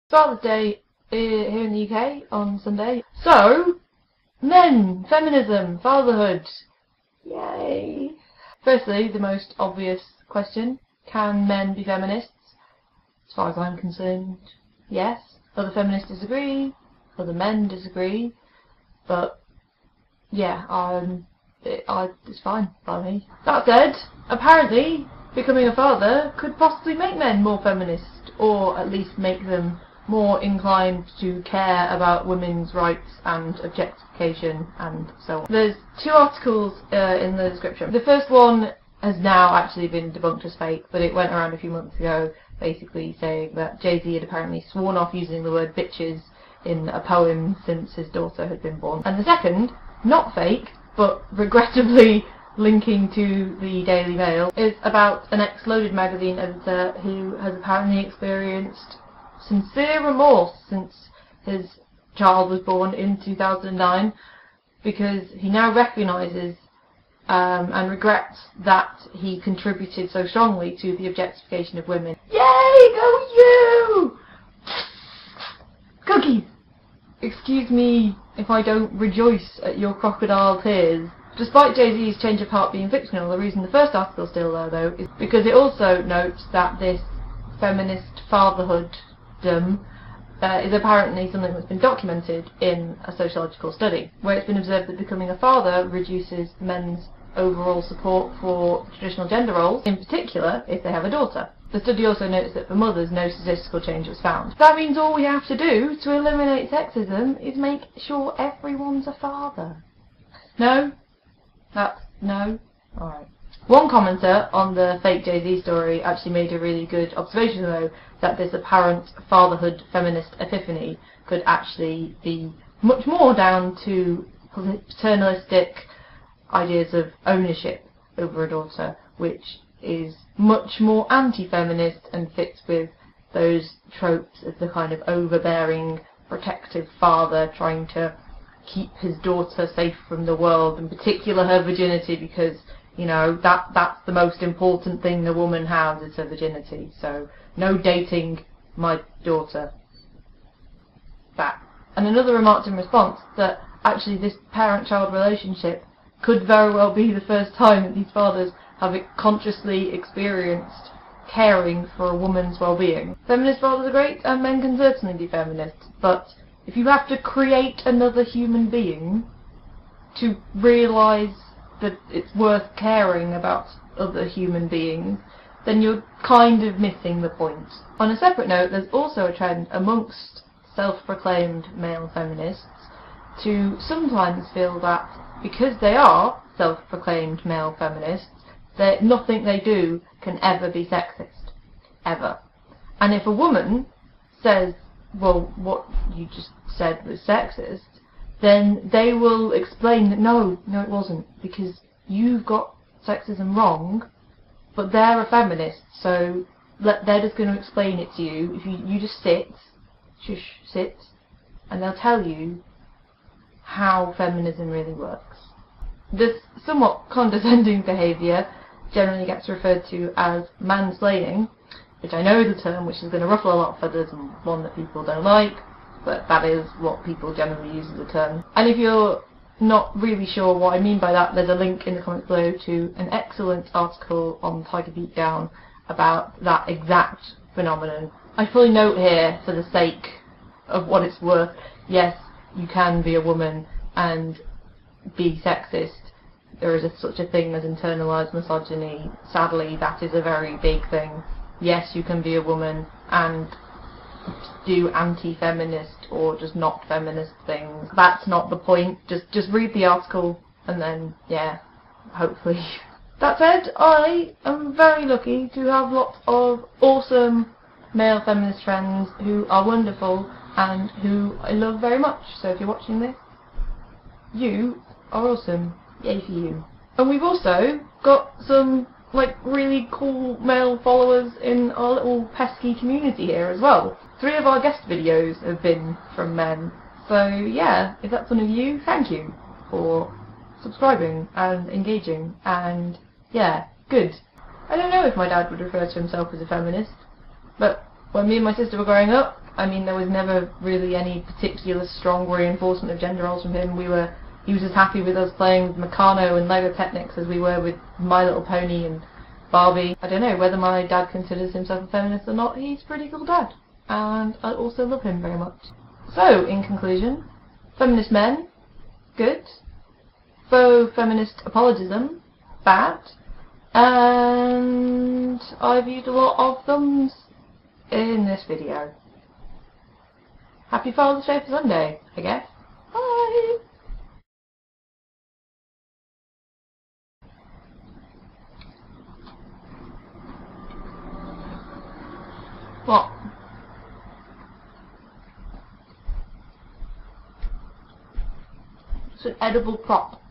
Father's Day here in the UK on Sunday. So, men, feminism, fatherhood. Yay! Firstly, the most obvious question, can men be feminists? As far as I'm concerned, yes. Other feminists disagree, other men disagree, but yeah, it's fine by me. That said, apparently becoming a father could possibly make men more feminist, or at least make them more inclined to care about women's rights and objectification and so on. There's two articles in the description. The first one has now actually been debunked as fake, but it went around a few months ago, basically saying that Jay-Z had apparently sworn off using the word bitches in a poem since his daughter had been born. And the second, not fake, but regrettably linking to the Daily Mail, is about an ex-Loaded magazine editor who has apparently experienced sincere remorse since his child was born in 2009, because he now recognises and regrets that he contributed so strongly to the objectification of women. Yay, go you! Cookies! Excuse me if I don't rejoice at your crocodile tears. Despite Jay-Z's change of heart being fictional, the reason the first article is still there, though, is because it also notes that this feminist fatherhood is apparently something that's been documented in a sociological study, where it's been observed that becoming a father reduces men's overall support for traditional gender roles, in particular if they have a daughter. The study also notes that for mothers no statistical change was found. That means all we have to do to eliminate sexism is make sure everyone's a father. No? That's no? Alright. One commenter on the fake Jay-Z story actually made a really good observation, though, that this apparent fatherhood feminist epiphany could actually be much more down to paternalistic ideas of ownership over a daughter, which is much more anti-feminist and fits with those tropes of the kind of overbearing, protective father trying to keep his daughter safe from the world, in particular her virginity, because you know, that's the most important thing the woman has, is her virginity. So, no dating my daughter. That. And another remarked in response that actually this parent-child relationship could very well be the first time that these fathers have consciously experienced caring for a woman's well-being. Feminist fathers are great, and men can certainly be feminists, but if you have to create another human being to realise that it's worth caring about other human beings, then you're kind of missing the point. On a separate note, there's also a trend amongst self-proclaimed male feminists to sometimes feel that because they are self-proclaimed male feminists, that nothing they do can ever be sexist. Ever. And if a woman says, well, what you just said was sexist, then they will explain that no it wasn't, because you've got sexism wrong, but they're a feminist, so they're just going to explain it to you. If you just sit, and they'll tell you how feminism really works. This somewhat condescending behaviour generally gets referred to as mansplaining, which I know is a term which is going to ruffle a lot of feathers and one that people don't like, but that is what people generally use as a term. And if you're not really sure what I mean by that, there's a link in the comments below to an excellent article on Tiger Beatdown about that exact phenomenon. I fully note here, for the sake of what it's worth, yes, you can be a woman and be sexist. There is such a thing as internalised misogyny. Sadly, that is a very big thing. Yes, you can be a woman and do anti-feminist or just not feminist things. That's not the point. Just read the article and then, yeah, hopefully. That said, I am very lucky to have lots of awesome male feminist friends who are wonderful and who I love very much. So if you're watching this, you are awesome. Yay for you. And we've also got some really cool male followers in our little Pesky community here as well. 3 of our guest videos have been from men. So yeah, if that's one of you, thank you for subscribing and engaging, and yeah, good. I don't know if my dad would refer to himself as a feminist, but when me and my sister were growing up, I mean, there was never really any particular strong reinforcement of gender roles from him. He was as happy with us playing with Meccano and Lego Technics as we were with My Little Pony and Barbie. I don't know whether my dad considers himself a feminist or not. He's a pretty cool dad, and I also love him very much. So, in conclusion, feminist men, good. Faux feminist apologism, bad. And I've used a lot of thumbs in this video. Happy Father's Day for Sunday, I guess. Bye! What? It's an edible prop.